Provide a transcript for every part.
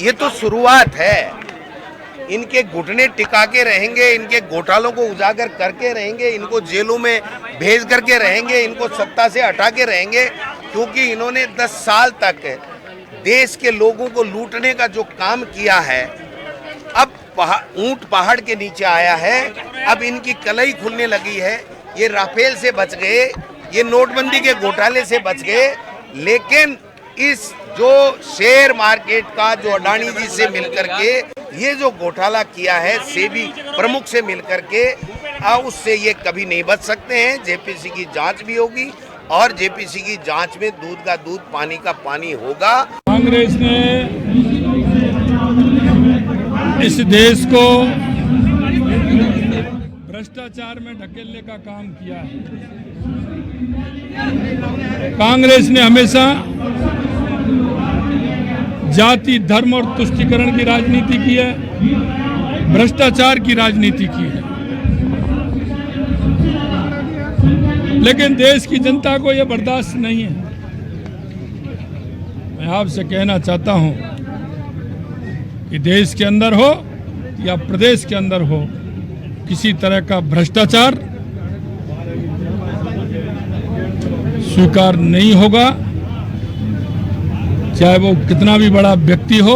ये तो शुरुआत है। इनके घुटने टिका के रहेंगे, इनके घोटालों को उजागर करके रहेंगे, इनको जेलों में भेज करके रहेंगे, इनको सत्ता से हटा के रहेंगे, क्योंकि इन्होंने 10 साल तक देश के लोगों को लूटने का जो काम किया है, अब ऊंट पहाड़ के नीचे आया है। अब इनकी कलई खुलने लगी है। ये राफेल से बच गए, ये नोटबंदी के घोटाले से बच गए, लेकिन इस जो शेयर मार्केट का जो अडानी जी से मिलकर के ये जो घोटाला किया है सेबी प्रमुख से मिलकर के, उससे ये कभी नहीं बच सकते हैं। जेपीसी की जांच भी होगी और जेपीसी की जांच में दूध का दूध पानी का पानी होगा। कांग्रेस ने इस देश को भ्रष्टाचार में ढकेलने का काम किया है। कांग्रेस ने हमेशा जाति, धर्म और तुष्टीकरण की राजनीति की है, भ्रष्टाचार की राजनीति की है। लेकिन देश की जनता को यह बर्दाश्त नहीं है। मैं आपसे कहना चाहता हूं कि देश के अंदर हो या प्रदेश के अंदर हो, किसी तरह का भ्रष्टाचार स्वीकार नहीं होगा, चाहे वो कितना भी बड़ा व्यक्ति हो,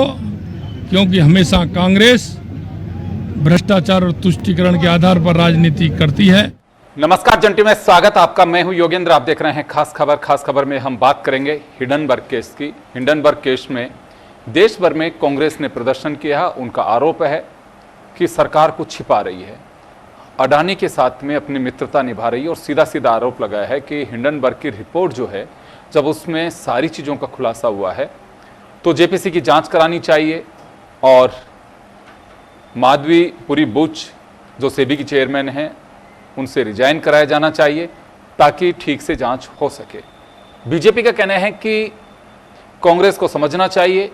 क्योंकि हमेशा कांग्रेस भ्रष्टाचार और तुष्टीकरण के आधार पर राजनीति करती है। नमस्कार जंटी में स्वागत आपका। मैं हूं योगेंद्र। आप देख रहे हैं खास खबर। खास खबर में हम बात करेंगे हिंडनबर्ग केस की। हिंडनबर्ग केस में देश भर में कांग्रेस ने प्रदर्शन किया। उनका आरोप है कि सरकार को छिपा रही है, अडानी के साथ में अपनी मित्रता निभा रही है, और सीधा सीधा आरोप लगाया है कि हिंडनबर्ग की रिपोर्ट जो है, जब उसमें सारी चीज़ों का खुलासा हुआ है तो जेपीसी की जांच करानी चाहिए और माधवीपुरी बुच जो सेबी की चेयरमैन हैं उनसे रिजाइन कराया जाना चाहिए ताकि ठीक से जांच हो सके। बीजेपी का कहना है कि कांग्रेस को समझना चाहिए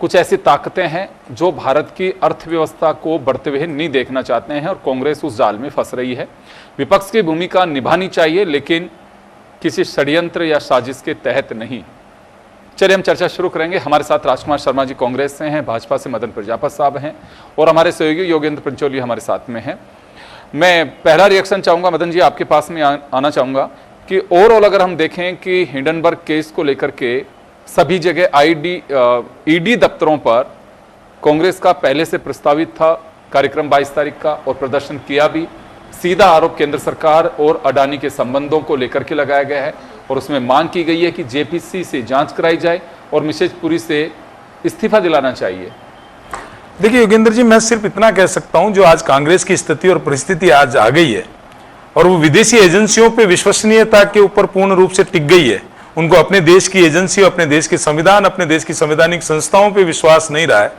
कुछ ऐसी ताकतें हैं जो भारत की अर्थव्यवस्था को बढ़ते हुए नहीं देखना चाहते हैं, और कांग्रेस उस जाल में फंस रही है। विपक्ष की भूमिका निभानी चाहिए, लेकिन किसी षड्यंत्र या साजिश के तहत नहीं। चलिए हम चर्चा शुरू करेंगे। हमारे साथ राजकुमार शर्मा जी कांग्रेस से हैं, भाजपा से मदन प्रजापत साहब हैं, और हमारे सहयोगी योगेंद्र पंचोली हमारे साथ में हैं। मैं पहला रिएक्शन चाहूँगा मदन जी, आपके पास में आना चाहूँगा कि ओवरऑल अगर हम देखें कि हिंडनबर्ग केस को लेकर के सभी जगह ईडी दफ्तरों पर कांग्रेस का पहले से प्रस्तावित था कार्यक्रम 22 तारीख का, और प्रदर्शन किया भी। सीधा आरोप केंद्र सरकार और अडानी के संबंधों को लेकर के लगाया गया है, और उसमें मांग की गई है कि जेपीसी से जांच कराई जाए और मिसेज पुरी से इस्तीफा दिलाना चाहिए। देखिए योगेंद्र जी, मैं सिर्फ इतना कह सकता हूं, जो आज कांग्रेस की स्थिति और परिस्थिति आज आ गई है, और वो विदेशी एजेंसियों पे विश्वसनीयता के ऊपर पूर्ण रूप से टिक गई है। उनको अपने देश की एजेंसी, अपने देश के संविधान, अपने देश की संवैधानिक संस्थाओं पे विश्वास नहीं रहा है।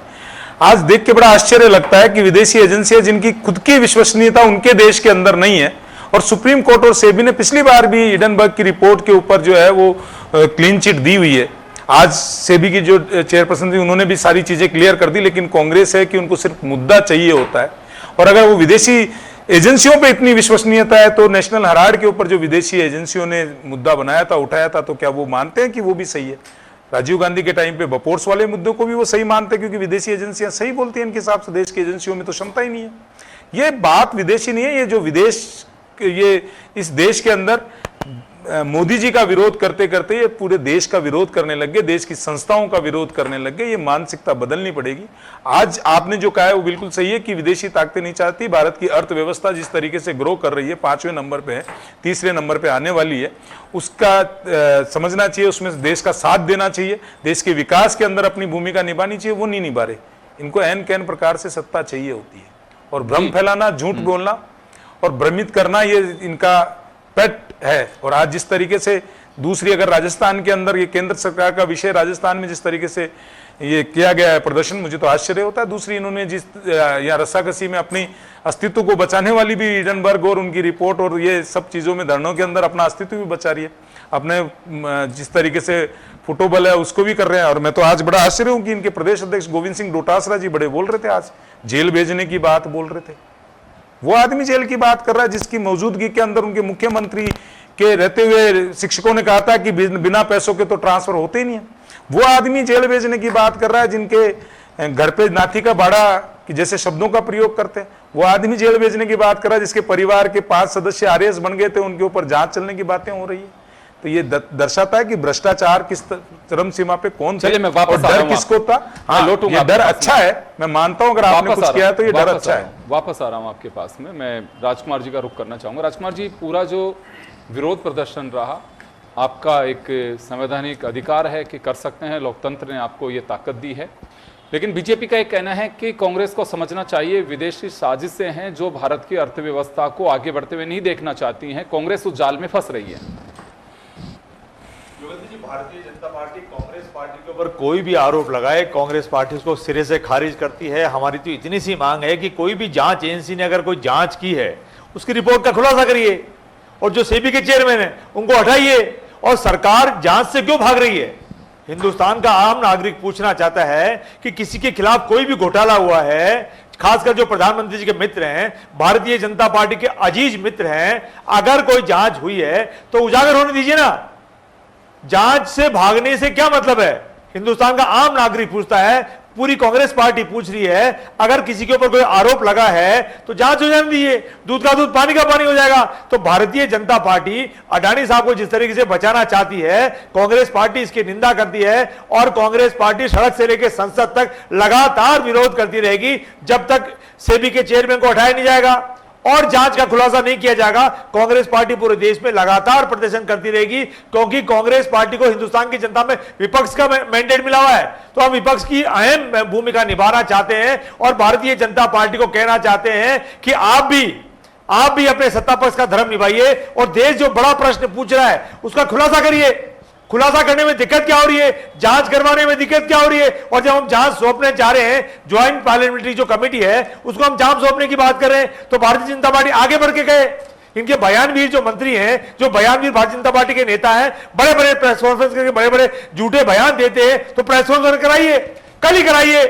आज देख के बड़ा आश्चर्य लगता है कि विदेशी एजेंसियां जिनकी खुद की विश्वसनीयता उनके देश के अंदर नहीं है, और सुप्रीम कोर्ट और सेबी ने पिछली बार भी हिंडनबर्ग की रिपोर्ट के ऊपर जो है वो क्लीन चिट दी हुई है। आज सेबी की जो चेयरपर्सन थी उन्होंने भी सारी चीजें क्लियर कर दी, लेकिन कांग्रेस है कि उनको सिर्फ मुद्दा चाहिए होता है। और अगर वो विदेशी एजेंसियों पे इतनी विश्वसनीयता है, तो नेशनल हेराल्ड के ऊपर जो विदेशी एजेंसियों ने मुद्दा बनाया था, उठाया था, तो क्या वो मानते हैं कि वो भी सही है? राजीव गांधी के टाइम पे बपोर्स वाले मुद्दों को भी वो सही मानते हैं, क्योंकि विदेशी एजेंसियां सही बोलती हैं इनके हिसाब से। देश की एजेंसियों में तो क्षमता ही नहीं है। ये बात विदेशी नहीं है, ये जो ये इस देश के अंदर मोदी जी का विरोध करते करते ये पूरे देश का विरोध करने लग गए, देश की संस्थाओं का विरोध करने लग गए। ये मानसिकता बदलनी पड़ेगी। आज आपने जो कहा है वो बिल्कुल सही है कि विदेशी ताकतें नहीं चाहती। भारत की अर्थव्यवस्था जिस तरीके से ग्रो कर रही है, 5वें नंबर पे है, 3रे नंबर पे आने वाली है, उसका समझना चाहिए, उसमें देश का साथ देना चाहिए, देश के विकास के अंदर अपनी भूमिका निभानी चाहिए। वो नहीं निभा रहे। इनको एन कैन प्रकार से सत्ता चाहिए होती है, और भ्रम फैलाना, झूठ बोलना और भ्रमित करना, ये इनका पेट है। और आज जिस तरीके से दूसरी, अगर राजस्थान के अंदर ये केंद्र सरकार का विषय, राजस्थान में जिस तरीके से ये किया गया है प्रदर्शन, मुझे तो आश्चर्य होता है। दूसरी, इन्होंने जिस यहाँ रस्साकसी में अपनी अस्तित्व को बचाने वाली भी हिंडनबर्ग और उनकी रिपोर्ट और ये सब चीजों में, धरनों के अंदर अपना अस्तित्व भी बचा रही है। अपने जिस तरीके से फुटबॉल है उसको भी कर रहे हैं। और मैं तो आज बड़ा आश्चर्य हूं कि इनके प्रदेश अध्यक्ष गोविंद सिंह डोटासरा जी बड़े बोल रहे थे, आज जेल भेजने की बात बोल रहे थे। वो आदमी जेल की बात कर रहा है जिसकी मौजूदगी के अंदर उनके मुख्यमंत्री के रहते हुए शिक्षकों ने कहा था कि बिना पैसों के तो ट्रांसफर होते ही नहीं है। वो आदमी जेल भेजने की बात कर रहा है जिनके घर पे नाथी का बाड़ा कि जैसे शब्दों का प्रयोग करते हैं, वो आदमी जेल भेजने की बात कर रहा है जिसके परिवार के 5 सदस्य आरएएस बन गए थे, उनके ऊपर जांच चलने की बातें हो रही है। तो ये दर्शाता है कि भ्रष्टाचार किस चरम सीमा पे कौन थे चलिए मैं वापस और डर किसको था। हाँ, ये डर अच्छा है, मैं मानता हूं अगर आपने कुछ किया है तो ये डर अच्छा है। वापस आ रहा हूं आपके पास में, मैं राजकुमार जी का रुख करना चाहूंगा। राजकुमार जी, पूरा जो विरोध प्रदर्शन रहा, आपका एक संवैधानिक अधिकार है कि कर सकते हैं, लोकतंत्र ने आपको ये ताकत दी है, लेकिन बीजेपी का एक कहना है कि कांग्रेस को समझना चाहिए विदेशी साजिशें हैं जो भारत की अर्थव्यवस्था को आगे बढ़ते हुए नहीं देखना चाहती हैं, कांग्रेस उस जाल में फंस रही है। योगेंद्र जी, भारतीय जनता पार्टी कांग्रेस पार्टी के ऊपर कोई भी आरोप लगाए, कांग्रेस पार्टी उसको सिरे से खारिज करती है। हमारी तो इतनी सी मांग है कि कोई भी जांच एजेंसी ने अगर कोई जांच की है उसकी रिपोर्ट का खुलासा करिए, और जो सेबी के चेयरमैन है उनको हटाइए। और सरकार जांच से क्यों भाग रही है? हिंदुस्तान का आम नागरिक पूछना चाहता है कि किसी के खिलाफ कोई भी घोटाला हुआ है, खासकर जो प्रधानमंत्री जी के मित्र हैं, भारतीय जनता पार्टी के अजीज मित्र हैं, अगर कोई जांच हुई है तो उजागर होने दीजिए ना। जांच से भागने से क्या मतलब है? हिंदुस्तान का आम नागरिक पूछता है, पूरी कांग्रेस पार्टी पूछ रही है, अगर किसी के ऊपर कोई आरोप लगा है तो जांच हो जाने दीजिए, दूध का दूध पानी का पानी हो जाएगा। तो भारतीय जनता पार्टी अडानी साहब को जिस तरीके से बचाना चाहती है, कांग्रेस पार्टी इसकी निंदा करती है, और कांग्रेस पार्टी सड़क से लेकर संसद तक लगातार विरोध करती रहेगी जब तक सेबी के चेयरमैन को हटाया नहीं जाएगा और जांच का खुलासा नहीं किया जाएगा। कांग्रेस पार्टी पूरे देश में लगातार प्रदर्शन करती रहेगी, क्योंकि कांग्रेस पार्टी को हिंदुस्तान की जनता में विपक्ष का मैंडेट मिला हुआ है। तो हम विपक्ष की अहम भूमिका निभाना चाहते हैं और भारतीय जनता पार्टी को कहना चाहते हैं कि आप भी अपने सत्ता पक्ष का धर्म निभाइए और देश जो बड़ा प्रश्न पूछ रहा है उसका खुलासा करिए। खुलासा करने में दिक्कत क्या हो रही है, जांच करवाने में दिक्कत क्या हो रही है? और जब हम जांच सौंपने चाह रहे हैं, ज्वाइंट पार्लियामेंट्री जो कमेटी है उसको हम जांच सौंपने की बात कर रहे हैं, तो भारतीय जनता पार्टी आगे बढ़ के गए। इनके बयानवीर जो मंत्री हैं, जो बयानवीर भारतीय जनता पार्टी के नेता हैं, बड़े बड़े प्रेस कॉन्फ्रेंस करके बड़े बड़े झूठे बयान देते हैं, तो प्रेस कॉन्फ्रेंस कराइए, कल ही कराइए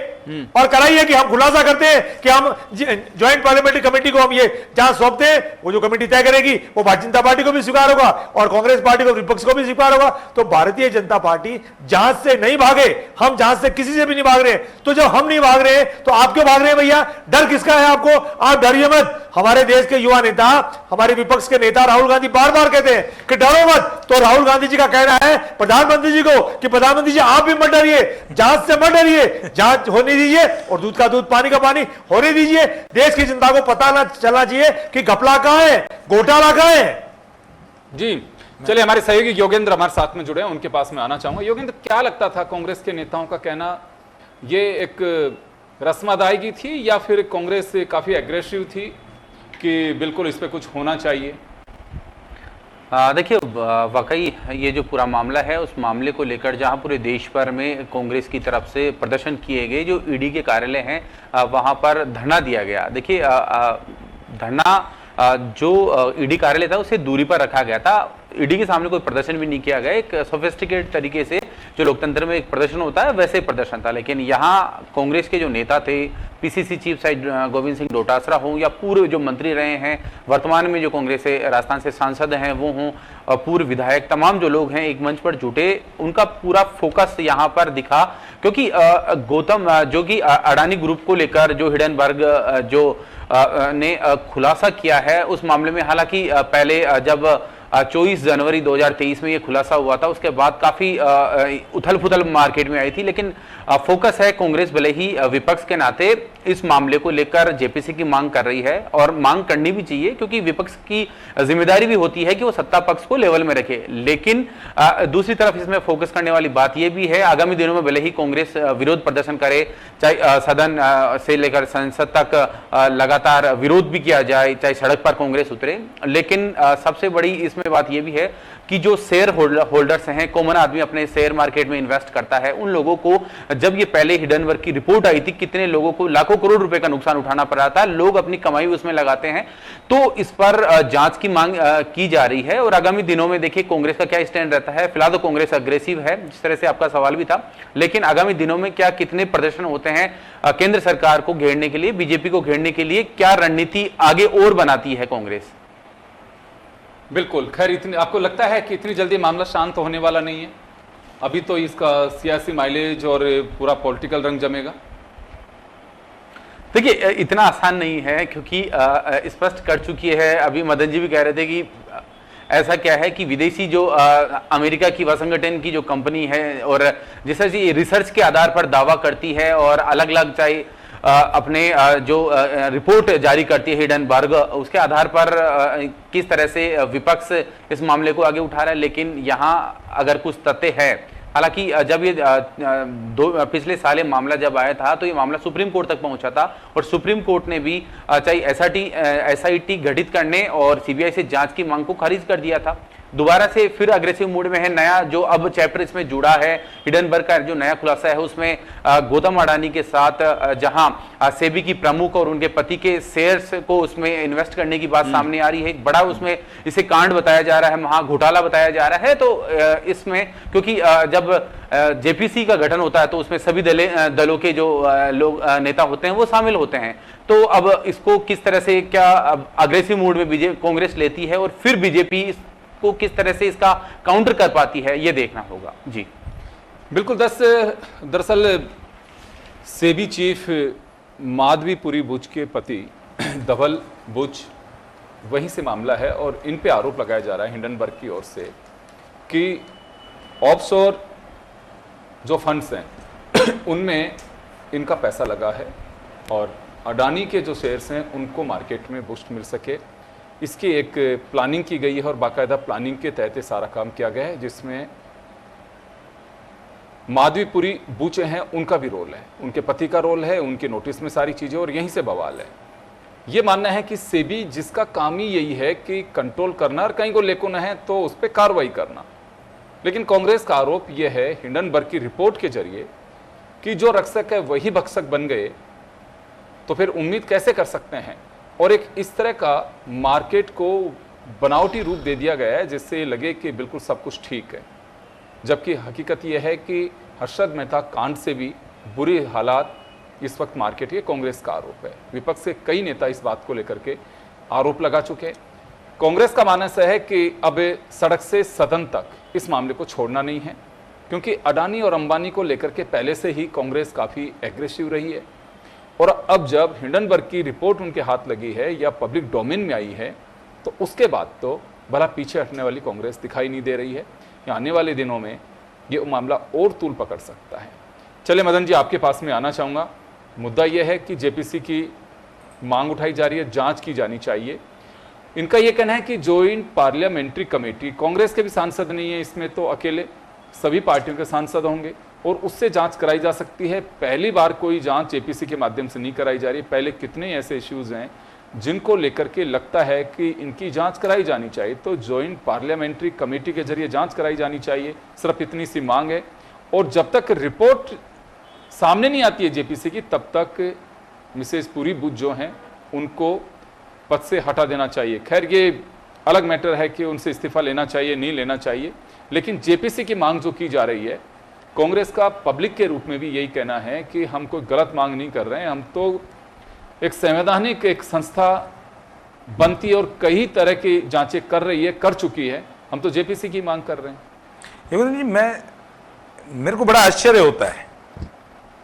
और कराइए कि हम खुलासा करते हैं कि हम ज्वाइंट पार्लियामेंट्री कमेटी को हम ये जांच सौंपते हैं। वो जो कमेटी तय करेगी वो भारतीय जनता पार्टी को भी स्वीकार होगा और कांग्रेस पार्टी को, विपक्ष को भी स्वीकार होगा। तो भारतीय जनता पार्टी जांच से नहीं भागे, हम जांच से किसी से भी नहीं भाग रहे। तो जब हम नहीं भाग रहे तो आप क्यों भाग रहे हैं भैया? डर किसका है आपको? आप डरिए मत। हमारे देश के युवा नेता, हमारे विपक्ष के नेता राहुल गांधी बार बार कहते हैं कि डरो मत। तो राहुल गांधी जी का कहना है प्रधानमंत्री जी को कि प्रधानमंत्री जी आप भी मत डरिए, जांच से मत डरिए, जांच होने दीजिए और दूध का दूध पानी का पानी होने दीजिए। देश की जनता को पता ना चलना चाहिए कि घपला कहां है, घोटाला कहां है। जी चलिए, हमारे सहयोगी योगेंद्र हमारे साथ में जुड़े हैं, उनके पास में आना चाहूंगा। योगेंद्र, क्या लगता था कांग्रेस के नेताओं का कहना ये एक रस्म अदायगी थी या फिर कांग्रेस काफी एग्रेसिव थी कि बिल्कुल इस पे कुछ होना चाहिए? देखिए, वाकई ये जो पूरा मामला है उस मामले को लेकर जहां पूरे देश भर में कांग्रेस की तरफ से प्रदर्शन किए गए, जो ईडी के कार्यालय हैं वहां पर धरना दिया गया। देखिए, धरना जो ईडी कार्यालय था उसे दूरी पर रखा गया था, ईडी के सामने कोई प्रदर्शन भी नहीं किया गया। एक सोफिस्टिकेट तरीके से जो लोकतंत्र में एक प्रदर्शन होता है वैसे ही प्रदर्शन था। लेकिन यहाँ कांग्रेस के जो नेता थे, PCC chief side Govind Singh Dotasra हों या पूर्व जो मंत्री रहे हैं, वर्तमान में जो कांग्रेस से राजस्थान से सांसद हैं वो हों, पूर्व विधायक, तमाम जो लोग हैं एक मंच पर जुटे, उनका पूरा फोकस यहाँ पर दिखा। क्योंकि गौतम जो कि अडानी ग्रुप को लेकर जो हिडनबर्ग जो ने खुलासा किया है उस मामले में, हालांकि पहले जब 24 जनवरी 2023 में ये खुलासा हुआ था, उसके बाद काफी उथल पुथल मार्केट में आई थी। लेकिन फोकस है कांग्रेस भले ही विपक्ष के नाते इस मामले को लेकर जेपीसी की मांग कर रही है और मांग करनी भी चाहिए, क्योंकि विपक्ष की जिम्मेदारी भी होती है कि वो सत्ता पक्ष को लेवल में रखे। लेकिन दूसरी तरफ इसमें फोकस करने वाली बात यह भी है, आगामी दिनों में भले ही कांग्रेस विरोध प्रदर्शन करे, चाहे सदन से लेकर संसद तक लगातार विरोध भी किया जाए, चाहे सड़क पर कांग्रेस उतरे, लेकिन सबसे बड़ी इसमें बात यह भी है कि जो शेयर होल्डर्स हैं, कॉमन आदमी अपने शेयर मार्केट में इन्वेस्ट करता है, उन लोगों को जब ये पहले हिडनबर्ग की रिपोर्ट आई थी, कितने लोगों को लाखों करोड़ रुपए का नुकसान उठाना पड़ रहा था, लोग अपनी कमाई उसमें लगाते हैं। तो इस पर जांच की मांग की जा रही है और आगामी दिनों में देखिए कांग्रेस का क्या स्टैंड रहता है। फिलहाल तो कांग्रेस अग्रेसिव है, जिस तरह से आपका सवाल भी था, लेकिन आगामी दिनों में क्या कितने प्रदर्शन होते हैं केंद्र सरकार को घेरने के लिए, बीजेपी को घेरने के लिए, क्या रणनीति आगे और बनाती है कांग्रेस? बिल्कुल। खैर, इतनी आपको लगता है कि इतनी जल्दी मामला शांत होने वाला नहीं है? अभी तो इसका सियासी माइलेज और पूरा पॉलिटिकल रंग जमेगा। देखिए इतना आसान नहीं है, क्योंकि स्पष्ट कर चुकी है। अभी मदन जी भी कह रहे थे कि ऐसा क्या है कि विदेशी जो अमेरिका की वाशिंगटन की जो कंपनी है और जिस तरह से रिसर्च के आधार पर दावा करती है और अलग अलग चाहे अपने जो रिपोर्ट जारी करती है हिडनबर्ग, उसके आधार पर किस तरह से विपक्ष इस मामले को आगे उठा रहा है। लेकिन यहाँ अगर कुछ तथ्य है, हालांकि जब ये पिछले साल ये मामला जब आया था तो ये मामला सुप्रीम कोर्ट तक पहुंचा था और सुप्रीम कोर्ट ने भी चाहे एसआईटी गठित करने और सीबीआई से जांच की मांग को खारिज कर दिया था। दोबारा से फिर अग्रेसिव मूड में है। नया जो अब चैप्टर इसमें जुड़ा है, हिडनबर्ग का जो नया खुलासा है उसमें गौतम अडानी के साथ जहां सेबी की प्रमुख और उनके पति के शेयर्स को उसमें इन्वेस्ट करने की बात सामने आ रही है। एक बड़ा उसमें इसे कांड बताया जा रहा है, महा घोटाला बताया जा रहा है। तो इसमें क्योंकि जब जेपीसी का गठन होता है तो उसमें सभी दलों के जो लोग नेता होते हैं वो शामिल होते हैं। तो अब इसको किस तरह से क्या अग्रेसिव मूड में कांग्रेस लेती है और फिर बीजेपी को किस तरह से इसका काउंटर कर पाती है, ये देखना होगा। जी बिल्कुल। दरअसल सेबी चीफ माधवीपुरी बुच के पति धवल बुच, वहीं से मामला है और इन पे आरोप लगाया जा रहा है हिंडनबर्ग की ओर से कि ऑफशोर जो फंड्स हैं उनमें इनका पैसा लगा है और अडानी के जो शेयर्स हैं उनको मार्केट में बूस्ट मिल सके, इसकी एक प्लानिंग की गई है और बाकायदा प्लानिंग के तहत ये सारा काम किया गया है, जिसमें माधवीपुरी बुच हैं उनका भी रोल है, उनके पति का रोल है, उनके नोटिस में सारी चीज़ें, और यहीं से बवाल है। ये मानना है कि सेबी जिसका काम ही यही है कि कंट्रोल करना और कहीं को लेको न है तो उस पर कार्रवाई करना। लेकिन कांग्रेस का आरोप यह है हिंडनबर्ग की रिपोर्ट के जरिए कि जो रक्षक है वही भक्षक बन गए, तो फिर उम्मीद कैसे कर सकते हैं। और एक इस तरह का मार्केट को बनावटी रूप दे दिया गया है जिससे लगे कि बिल्कुल सब कुछ ठीक है, जबकि हकीकत यह है कि हर्षद मेहता कांड से भी बुरी हालात इस वक्त मार्केट के। कांग्रेस का आरोप है, विपक्ष से कई नेता इस बात को लेकर के आरोप लगा चुके हैं। कांग्रेस का मानस है कि अब सड़क से सदन तक इस मामले को छोड़ना नहीं है, क्योंकि अडानी और अंबानी को लेकर के पहले से ही कांग्रेस काफ़ी एग्रेसिव रही है और अब जब हिंडनबर्ग की रिपोर्ट उनके हाथ लगी है या पब्लिक डोमेन में आई है तो उसके बाद तो भला पीछे हटने वाली कांग्रेस दिखाई नहीं दे रही है। या आने वाले दिनों में ये मामला और तूल पकड़ सकता है। चले मदन जी, आपके पास में आना चाहूँगा। मुद्दा यह है कि जेपीसी की मांग उठाई जा रही है, जांच की जानी चाहिए। इनका यह कहना है कि जॉइंट पार्लियामेंट्री कमेटी, कांग्रेस के भी सांसद नहीं है इसमें, तो अकेले सभी पार्टियों के सांसद होंगे और उससे जांच कराई जा सकती है। पहली बार कोई जांच जेपीसी के माध्यम से नहीं कराई जा रही। पहले कितने ऐसे इश्यूज हैं जिनको लेकर के लगता है कि इनकी जांच कराई जानी चाहिए, तो जॉइंट पार्लियामेंट्री कमेटी के जरिए जांच कराई जानी चाहिए। सिर्फ इतनी सी मांग है और जब तक रिपोर्ट सामने नहीं आती है जेपीसी की, तब तक मिसेज पुरी बुच जो हैं उनको पद से हटा देना चाहिए। खैर ये अलग मैटर है कि उनसे इस्तीफा लेना चाहिए नहीं लेना चाहिए, लेकिन जेपीसी की मांग जो की जा रही है, कांग्रेस का पब्लिक के रूप में भी यही कहना है कि हम कोई गलत मांग नहीं कर रहे हैं, हम तो एक संवैधानिक एक संस्था बनती और कई तरह की जांचें कर रही है, कर चुकी है, हम तो जेपीसी की मांग कर रहे हैं। योगेंद्र जी, मेरे को बड़ा आश्चर्य होता है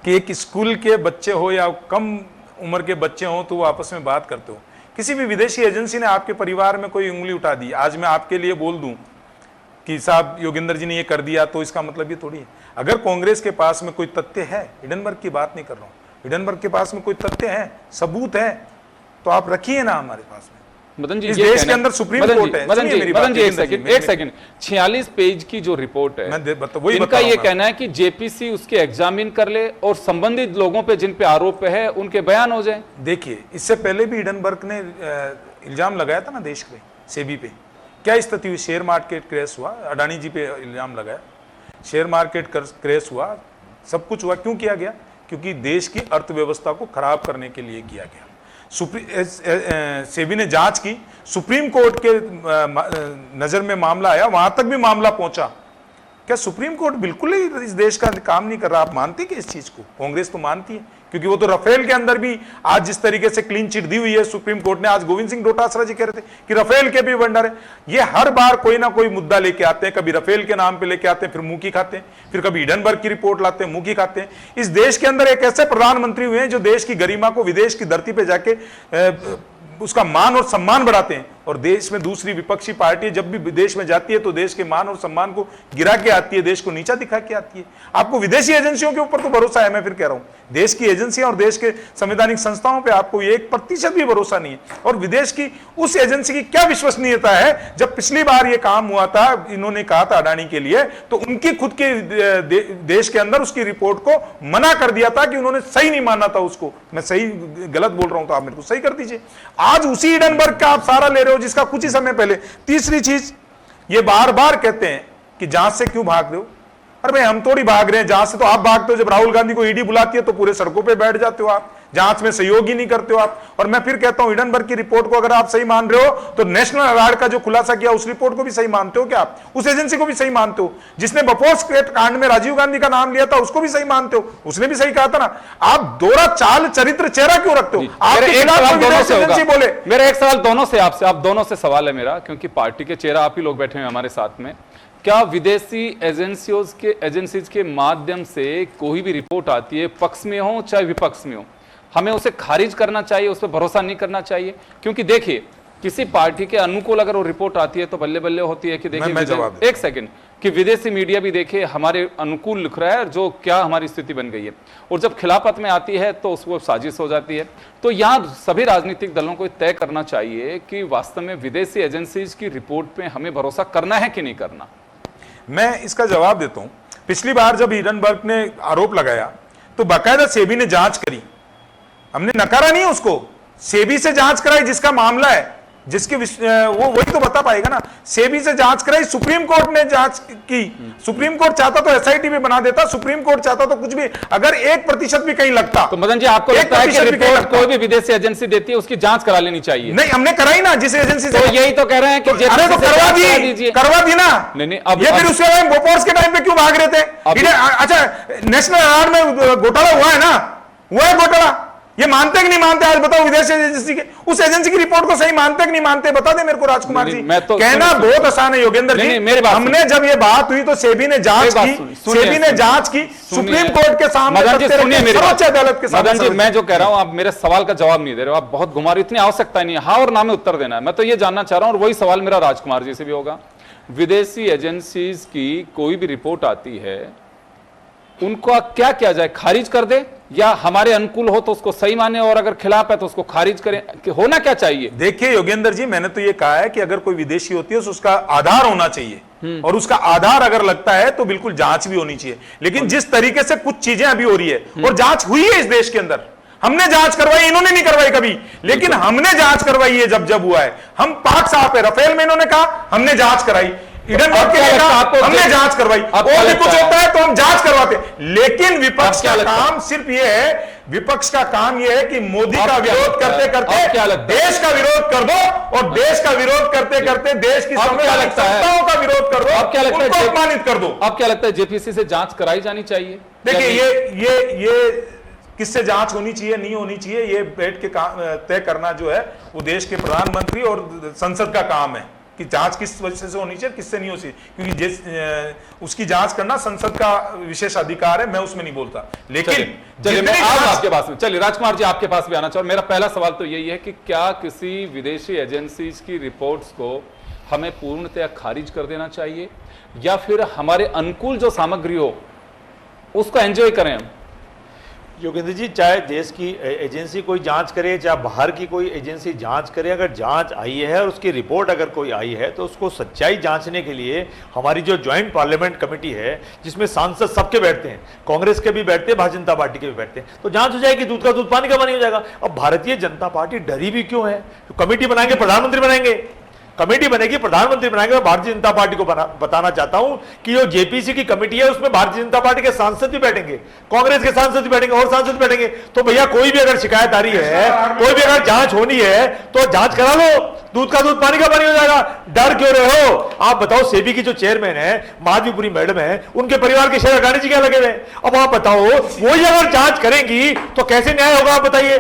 कि एक स्कूल के बच्चे हो या कम उम्र के बच्चे हो तो वो आपस में बात करते हो। किसी भी विदेशी एजेंसी ने आपके परिवार में कोई उंगली उठा दी, आज मैं आपके लिए बोल दूं कि साहब योगेंद्र जी ने ये कर दिया, तो इसका मतलब ये थोड़ी है। अगर कांग्रेस के पास में कोई तथ्य है, हिडनबर्ग की बात नहीं कर रहा हूं, हिडनबर्ग के पास में कोई तथ्य है, सबूत है, तो आप रखिए ना हमारे पास में। मदन जी, इस देश के अंदर सुप्रीम कोर्ट है। मदन जी एक सेकंड 46 पेज की जो रिपोर्ट है, इनका ये कहना है कि जेपीसी उसके एग्जामिन कर ले और संबंधित लोगों पे जिन पे आरोप है उनके बयान हो जाए। देखिए, इससे पहले भी हिडनबर्ग ने इल्जाम लगाया था ना देश पे, सेबी पे। क्या स्थिति हुई? शेयर मार्केट क्रैश हुआ, अडानी जी पे इल्जाम लगाया, शेयर मार्केट क्रैश हुआ, सब कुछ हुआ। क्यों किया गया? क्योंकि देश की अर्थव्यवस्था को खराब करने के लिए किया गया। सेबी ने जांच की, सुप्रीम कोर्ट के नजर में मामला आया, वहां तक भी मामला पहुंचा। क्या सुप्रीम कोर्ट बिल्कुल ही इस देश का काम नहीं कर रहा? आप मानते कि इस चीज को? कांग्रेस तो मानती है, क्योंकि वो तो राफेल के अंदर भी आज जिस तरीके से क्लीन चिट दी हुई है सुप्रीम कोर्ट ने, आज गोविंद सिंह डोटासरा जी कह रहे थे कि राफेल के भी वेंडर है। ये हर बार कोई ना कोई मुद्दा लेके आते हैं, कभी राफेल के नाम पे लेके आते हैं, फिर मुंह की खाते हैं, फिर कभी हिडनबर्ग की रिपोर्ट लाते हैं, मुंह की खाते हैं। इस देश के अंदर एक ऐसे प्रधानमंत्री हुए हैं जो देश की गरिमा को विदेश की धरती पे जाके उसका मान और सम्मान बढ़ाते हैं, और देश में दूसरी विपक्षी पार्टी जब भी विदेश में जाती है तो देश के मान और सम्मान को गिरा के आती है, देश को नीचा दिखा के आती है। आपको विदेशी एजेंसियों के ऊपर तो भरोसा है, मैं फिर कह रहा हूं, देश की एजेंसियां और देश के संवैधानिक संस्थाओं पे आपको 1% भी भरोसा नहीं है। और विदेश की उस एजेंसी की क्या विश्वसनीयता है? जब पिछली बार ये काम हुआ था, इन्होंने कहा था अडानी के लिए, तो उनकी खुद के देश के अंदर उसकी रिपोर्ट को मना कर दिया था कि उन्होंने सही नहीं माना था उसको। मैं सही गलत बोल रहा हूं तो आप मेरे को सही कर दीजिए। आज उसी हिडनबर्ग का आप सारा ले रहे हो जिसका कुछ ही समय पहले। तीसरी चीज, ये बार बार कहते हैं कि जांच से क्यों भाग रहे हो? अरे भाई हम थोड़ी भाग रहे हैं जांच से, तो आप भागते हो जब राहुल गांधी को ईडी बुलाती है तो पूरे सड़कों पे बैठ जाते हो आप, जांच में सहयोग ही नहीं करते हो आप। और मैं फिर कहता हूं हिडनबर्ग की रिपोर्ट को अगर आप सही मान रहे हो तो नेशनल हेराल्ड का जो खुलासा किया उस रिपोर्ट को भी सही मानते हो क्या आप? उस एजेंसी को भी सही मानते हो? जिसने बफोर्स कांड में राजीव गांधी का नाम लिया था उसको भी सही मानते हो? उसने भी सही कहा था ना। आप दोहरा चाल चरित्र चेहरा क्यों रखते हो? मेरा एक सवाल दोनों से आपसे, आप दोनों से सवाल है मेरा, क्योंकि पार्टी के चेहरा आप ही लोग बैठे हैं हमारे साथ में। क्या विदेशी एजेंसीज के माध्यम से कोई भी रिपोर्ट आती है, पक्ष में हो चाहे विपक्ष में हो, हमें उसे खारिज करना चाहिए, उस पर भरोसा नहीं करना चाहिए? क्योंकि देखिए किसी पार्टी के अनुकूल अगर वो रिपोर्ट आती है तो बल्ले बल्ले होती है कि देखिए एक सेकंड कि विदेशी मीडिया भी देखिए हमारे अनुकूल लिख रहा है, जो क्या हमारी स्थिति बन गई है, और जब खिलाफत में आती है तो उसको साजिश हो जाती है। तो यहाँ सभी राजनीतिक दलों को तय करना चाहिए कि वास्तव में विदेशी एजेंसीज की रिपोर्ट पे हमें भरोसा करना है कि नहीं करना। मैं इसका जवाब देता हूं। पिछली बार जब हिडनबर्ग ने आरोप लगाया तो बाकायदा सेबी ने जांच करी, हमने नकारा नहीं उसको। सेबी से जांच कराई, जिसका मामला है, जिसके वो वही तो बता पाएगा ना। सेबी से जांच कराई, सुप्रीम कोर्ट ने जांच की। सुप्रीम कोर्ट चाहता तो एसआईटी भी बना देता, सुप्रीम कोर्ट चाहता तो कुछ भी, अगर 1% भी कहीं लगता। तो मदन जी आपको लगता है कि रिपोर्ट कोई भी विदेशी एजेंसी देती है उसकी जांच करा लेनी चाहिए? नहीं, हमने कराई ना जिस एजेंसी से। तो यही तो कह रहे हैं कि अरे तो करवा दी ना। नहीं अब ये फिर उसके बाद बोफोर्स के टाइम पे क्यों भाग रहे थे? अच्छा, नेशनल हेराल्ड में घोटाला हुआ है ना, हुआ है घोटाला, ये मानते कि नहीं मानते? आज बताओ, विदेशी एजेंसी के उस एजेंसी की रिपोर्ट को सही मानते कि नहीं मानते? बता दे मेरे को राजकुमार जी। तो कहना बहुत आसान है योगेंद्र जी। हमने जब ये बात हुई तो सेबी ने जांच की, सुप्रीम कोर्ट के सामने, सर्वोच्च अदालत के सामने। मदन जी मैं जो कह रहा हूं, आप मेरे सवाल का जवाब नहीं दे रहे हो, आप बहुत घुमा रहे हो, इतनी आवश्यकता नहीं है हाँ और ना में उत्तर देना है। मैं तो ये जानना चाह रहा हूं, और वही सवाल मेरा राजकुमार जी से भी होगा। विदेशी एजेंसीज की कोई भी रिपोर्ट आती है, उनको क्या किया जाए? खारिज कर दे, या हमारे अनुकूल हो तो उसको सही माने, और अगर खिलाफ है तो उसको खारिज करें? होना क्या चाहिए? देखिए योगेंद्र जी, मैंने तो ये कहा है कि अगर कोई विदेशी होती है तो उसका आधार होना चाहिए, और उसका आधार अगर लगता है तो बिल्कुल जांच भी होनी चाहिए। लेकिन जिस तरीके से कुछ चीजें अभी हो रही है, और जांच हुई है इस देश के अंदर, हमने जांच करवाई, इन्होंने नहीं करवाई कभी, लेकिन हमने जांच करवाई है जब हुआ है। हम पाक साहब है, रफेल में इन्होंने कहा हमने जांच कराई, हिडनबर्ग के लिए हमने जांच करवाई, और भी कुछ होता है तो हम जांच करवाते। लेकिन विपक्ष का काम सिर्फ ये है, विपक्ष का काम ये है कि मोदी का विरोध करते करते देश का विरोध कर दो, और देश का विरोध करते करते देश की संवैधानिक संस्थाओं का विरोध कर दो, उनको अपमानित कर दो। अब क्या लगता है जेपीसी से जांच कराई जानी चाहिए? देखिए ये किससे जांच होनी चाहिए नहीं होनी चाहिए, ये बैठ के तय करना जो है वो देश के प्रधानमंत्री और संसद का काम है कि जांच किस वजह से होनी चाहिए, किससे नहीं होनी चाहिए, क्योंकि उसकी जांच करना संसद का विशेष अधिकार है, मैं उसमें नहीं बोलता। लेकिन चलिए मैं आपके पास में, चलिए राजकुमार जी आपके पास भी आना चाहूँ। मेरा पहला सवाल तो यही है कि क्या किसी विदेशी एजेंसीज की रिपोर्ट्स को हमें पूर्णतया खारिज कर देना चाहिए, या फिर हमारे अनुकूल जो सामग्री हो उसको एंजॉय करें हम? योगेंद्र जी, चाहे देश की एजेंसी कोई जांच करे, चाहे बाहर की कोई एजेंसी जांच करे, अगर जांच आई है और उसकी रिपोर्ट अगर कोई आई है तो उसको सच्चाई जांचने के लिए हमारी जो ज्वाइंट पार्लियामेंट कमेटी है, जिसमें सांसद सबके बैठते हैं, कांग्रेस के भी बैठते हैं, भारतीय जनता पार्टी के भी बैठते हैं, तो जांच हो जाएगी, दूध का दूध पानी का पानी हो जाएगा। अब भारतीय जनता पार्टी डरी भी क्यों है? तो कमेटी बनाएंगे, प्रधानमंत्री बनाएंगे, कमेटी बनेगी, प्रधानमंत्री बनाएंगे। मैं भारतीय जनता पार्टी को बताना चाहता हूं कि जो जेपीसी की कमेटी है उसमें भारतीय जनता पार्टी के सांसद भी बैठेंगे, कांग्रेस के सांसद भी बैठेंगे और सांसद बैठेंगे। तो भैया कोई भी अगर शिकायत आ रही है, कोई भी अगर जांच होनी है तो जांच करा लो, दूध का दूध पानी का पानी हो जाएगा। डर क्यों रहे हो? आप बताओ, सेबी की जो चेयरमैन है माधवीपुरी मैडम है, उनके परिवार के शेयर अडानी जी क्या लगे हुए? अब आप बताओ, वो अगर जांच करेंगी तो कैसे न्याय होगा? आप बताइए।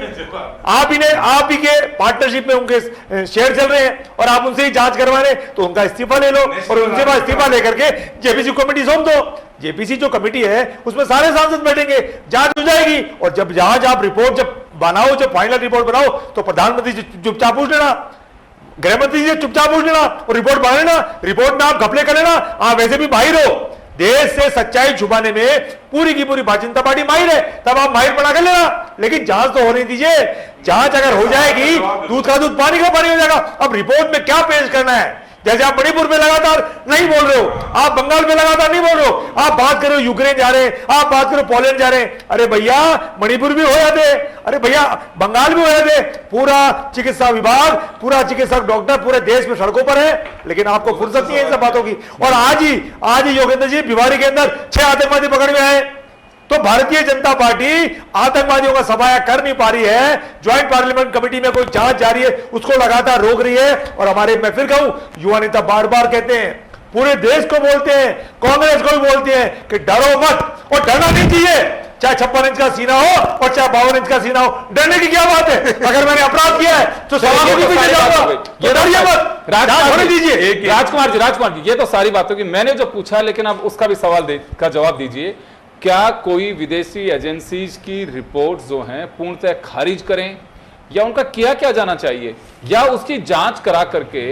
आप ही के पार्टनरशिप में उनके शेयर चल रहे हैं और आप उनसे ही जांच करवा रहे, तो उनका इस्तीफा ले लो और उनसे बाद इस्तीफा लेकर के जेपीसी कमेटी सौंप दो। जेपीसी जो कमेटी है उसमें सारे सांसद बैठेंगे, जांच हो जाएगी। और जब जहां आप रिपोर्ट जब बनाओ, जब फाइनल रिपोर्ट बनाओ, तो प्रधानमंत्री जी चुपचाप पूछ लेना, गृह मंत्री जी चुपचाप पूछ लेना और रिपोर्ट बना लेना। रिपोर्ट में आप घपले कर लेना, आप वैसे भी माहिर हो, देश से सच्चाई छुपाने में पूरी की पूरी भारतीय जनता पार्टी माहिर है, तब आप माहिर बना कर लेना। लेकिन जांच तो होने दीजिए, जांच अगर हो जाएगी दूध का दूध पानी का पानी हो जाएगा। अब रिपोर्ट में क्या पेश करना है? जैसे आप मणिपुर में लगातार नहीं बोल रहे हो, आप बंगाल में लगातार नहीं बोल रहे हो, आप बात करो यूक्रेन जा रहे हैं, आप बात करो पोलैंड जा रहे हैं। अरे भैया मणिपुर भी हो जाते, अरे भैया बंगाल भी हो जाते। पूरा चिकित्सा विभाग, पूरा चिकित्सक डॉक्टर पूरे देश में सड़कों पर है, लेकिन आपको फुर्सत नहीं है इन सब बातों की। और आज ही योगेंद्र जी भिवाड़ी के अंदर 6 आतंकवादी पकड़ में आए। तो भारतीय जनता पार्टी आतंकवादियों का सफाया कर नहीं पा रही है, ज्वाइंट पार्लियामेंट कमेटी में कोई जांच जारी है उसको लगातार रोक रही है। और हमारे, मैं फिर कहूं, युवा नेता बार बार कहते हैं, पूरे देश को बोलते हैं, कांग्रेस को भी बोलते हैं कि डरो मत, और डरना नहीं चाहिए। चाहे 56 इंच का सीना हो और चाहे 52 इंच का सीना हो, डरने की क्या बात है? अगर मैंने अपराध किया है तो सवालों की पीछे जाऊंगा, ये डरिए मत, होने दीजिए। राजकुमार जी, ये तो सारी बातों की मैंने जो पूछा, लेकिन अब उसका भी सवाल का जवाब दीजिए। क्या कोई विदेशी एजेंसीज की रिपोर्ट जो हैं पूर्णतः खारिज करें, या उनका किया क्या जाना चाहिए, या उसकी जांच करा करके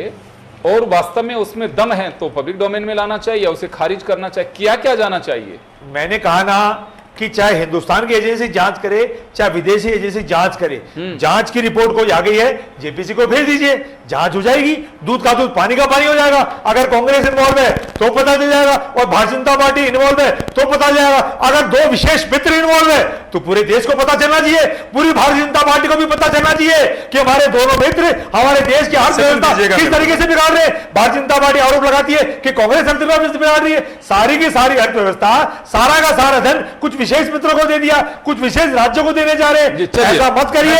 और वास्तव में उसमें दम है तो पब्लिक डोमेन में लाना चाहिए या उसे खारिज करना चाहिए? किया क्या जाना चाहिए? मैंने कहा ना कि चाहे हिंदुस्तान की एजेंसी जांच करे, चाहे विदेशी एजेंसी जांच करे, जांच की रिपोर्ट कोई आ गई है जेपीसी को भेज दीजिए, जांच हो जाएगी, दूध का दूध पानी का पानी हो जाएगा। अगर कांग्रेस इन्वॉल्व है तो पता चल जाएगा और भारतीय जनता पार्टी इन्वॉल्व है तो पता चल जाएगा। अगर दो विशेष मित्र इन्वॉल्व है तो पूरे देश को पता चलना चाहिए, पूरी भारतीय जनता पार्टी को भी पता चलना चाहिए कि हमारे दोनों मित्र हमारे देश की अर्थव्यवस्था किस तरीके से बिगाड़ रहे हैं। भारतीय जनता पार्टी आरोप लगाती है कि कांग्रेस अर्थव्यवस्था बिगाड़ रही है। सारी की सारी अर्थव्यवस्था, सारा का सारा धन कुछ विशेष मित्रों को दे दिया, कुछ विशेष राज्यों को देने जा रहे हैं। ऐसा मत करिए,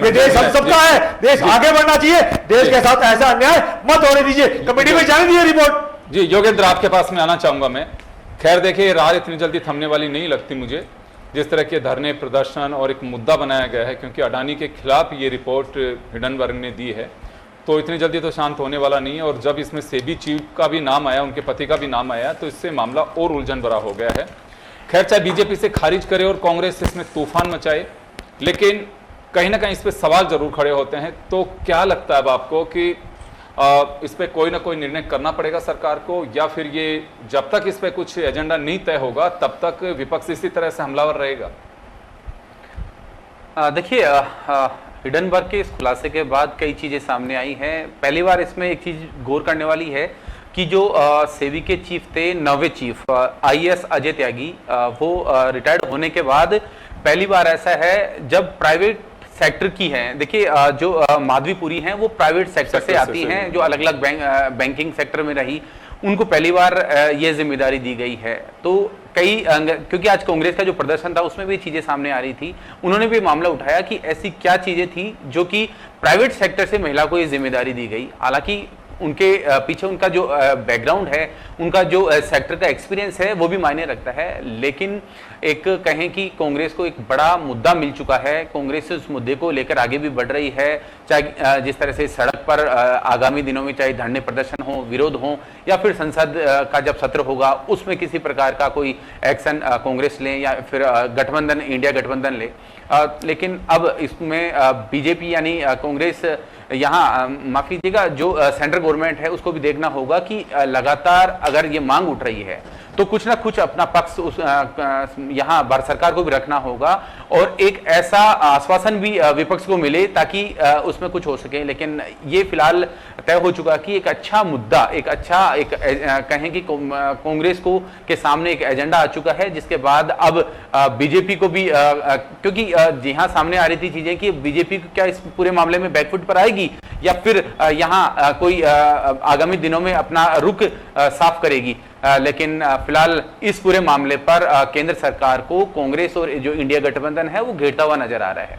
ये देश हम सबका है, देश आगे बढ़ना चाहिए, देश के साथ ऐसा अन्याय मत होने दीजिए। कमेटी में जाने दीजिए रिपोर्ट। जी योगेंद्र, आपके पास में आना चाहूंगा मैं। खैर देखिए, राह इतनी जल्दी थमने वाली नहीं लगती मुझे, जिस तरह के धरने प्रदर्शन और एक मुद्दा बनाया गया है, क्योंकि अडानी के खिलाफ ये रिपोर्ट हिडनबर्ग ने दी है, तो इतनी जल्दी तो शांत होने वाला नहीं है। और जब इसमें सेबी चीफ का भी नाम आया, उनके पति का भी नाम आया, तो इससे मामला और उलझन भरा हो गया है। खैर, चाहे बीजेपी से खारिज करे और कांग्रेस इसमें तूफान मचाए, लेकिन कहीं ना कहीं इस पर सवाल जरूर खड़े होते हैं। तो क्या लगता है अब आपको कि इस पर कोई ना कोई निर्णय करना पड़ेगा सरकार को, या फिर ये जब तक इस पर कुछ एजेंडा नहीं तय होगा तब तक विपक्ष इसी तरह से हमलावर रहेगा? देखिए, हिडनबर्ग के इस खुलासे के बाद कई चीज़ें सामने आई हैं। पहली बार इसमें एक चीज़ गौर करने वाली है कि जो सेबी के चीफ थे, नवे चीफ IAS अजय त्यागी, वो रिटायर्ड होने के बाद पहली बार ऐसा है जब प्राइवेट सेक्टर की हैं। देखिए, जो माधवीपुरी हैं वो प्राइवेट सेक्टर से आती हैं, जो अलग अलग बैंकिंग सेक्टर में रही, उनको पहली बार ये जिम्मेदारी दी गई है। तो क्योंकि आज कांग्रेस का जो प्रदर्शन था उसमें भी चीजें सामने आ रही थी, उन्होंने भी मामला उठाया कि ऐसी क्या चीजें थी जो कि प्राइवेट सेक्टर से महिला को ये जिम्मेदारी दी गई। हालांकि उनके पीछे उनका जो बैकग्राउंड है, उनका जो सेक्टर का एक्सपीरियंस है, वो भी मायने रखता है। लेकिन एक कहें कि कांग्रेस को एक बड़ा मुद्दा मिल चुका है, कांग्रेस उस मुद्दे को लेकर आगे भी बढ़ रही है। चाहे जिस तरह से सड़क पर आगामी दिनों में चाहे धरने प्रदर्शन हो, विरोध हो, या फिर संसद का जब सत्र होगा उसमें किसी प्रकार का कोई एक्शन कांग्रेस ले या फिर गठबंधन, इंडिया गठबंधन ले। लेकिन अब इसमें बीजेपी यानी कांग्रेस, यहाँ माफ कीजिएगा, जो सेंट्रल गवर्नमेंट है उसको भी देखना होगा कि लगातार अगर ये मांग उठ रही है तो कुछ ना कुछ अपना पक्ष उस यहाँ भारत सरकार को भी रखना होगा और एक ऐसा आश्वासन भी विपक्ष को मिले ताकि उसमें कुछ हो सके। लेकिन ये फिलहाल तय हो चुका कि एक अच्छा मुद्दा, एक अच्छा कहें कि कांग्रेस को के सामने एक एजेंडा आ चुका है, जिसके बाद अब बीजेपी को भी क्योंकि यहाँ सामने आ रही थी चीजें कि बीजेपी को क्या इस पूरे मामले में बैकफुट पर आएगी या फिर यहाँ कोई आगामी दिनों में अपना रुख साफ करेगी। लेकिन फिलहाल इस पूरे मामले पर केंद्र सरकार को कांग्रेस और जो इंडिया गठबंधन है वो घेरता हुआ नजर आ रहा है।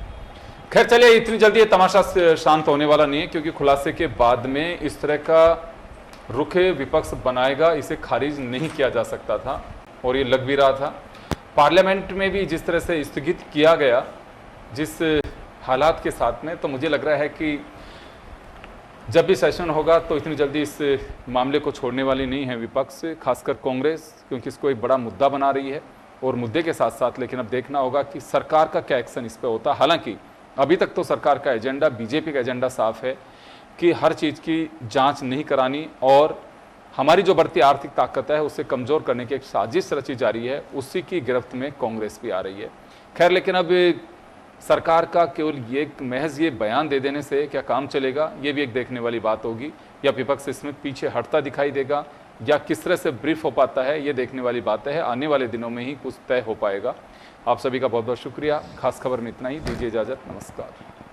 खैर चलिए, इतनी जल्दी ये तमाशा शांत होने वाला नहीं है, क्योंकि खुलासे के बाद में इस तरह का रुख विपक्ष बनाएगा, इसे खारिज नहीं किया जा सकता था और ये लग भी रहा था। पार्लियामेंट में भी जिस तरह से स्थगित किया गया जिस हालात के साथ में, तो मुझे लग रहा है कि जब भी सेशन होगा तो इतनी जल्दी इस मामले को छोड़ने वाली नहीं है विपक्ष, खासकर कांग्रेस, क्योंकि इसको एक बड़ा मुद्दा बना रही है और मुद्दे के साथ साथ लेकिन अब देखना होगा कि सरकार का क्या एक्शन इस पर होता है। हालांकि अभी तक तो सरकार का एजेंडा, बीजेपी का एजेंडा साफ है कि हर चीज़ की जांच नहीं करानी और हमारी जो बढ़ती आर्थिक ताकत है उसे कमज़ोर करने की एक साजिश रची जा रही है, उसी की गिरफ्त में कांग्रेस भी आ रही है। खैर, लेकिन अब सरकार का केवल ये महज ये बयान दे देने से क्या काम चलेगा, ये भी एक देखने वाली बात होगी, या विपक्ष इसमें पीछे हटता दिखाई देगा या किस तरह से ब्रीफ हो पाता है, ये देखने वाली बात है। आने वाले दिनों में ही कुछ तय हो पाएगा। आप सभी का बहुत बहुत शुक्रिया। खास खबर में इतना ही, दीजिए इजाज़त, नमस्कार।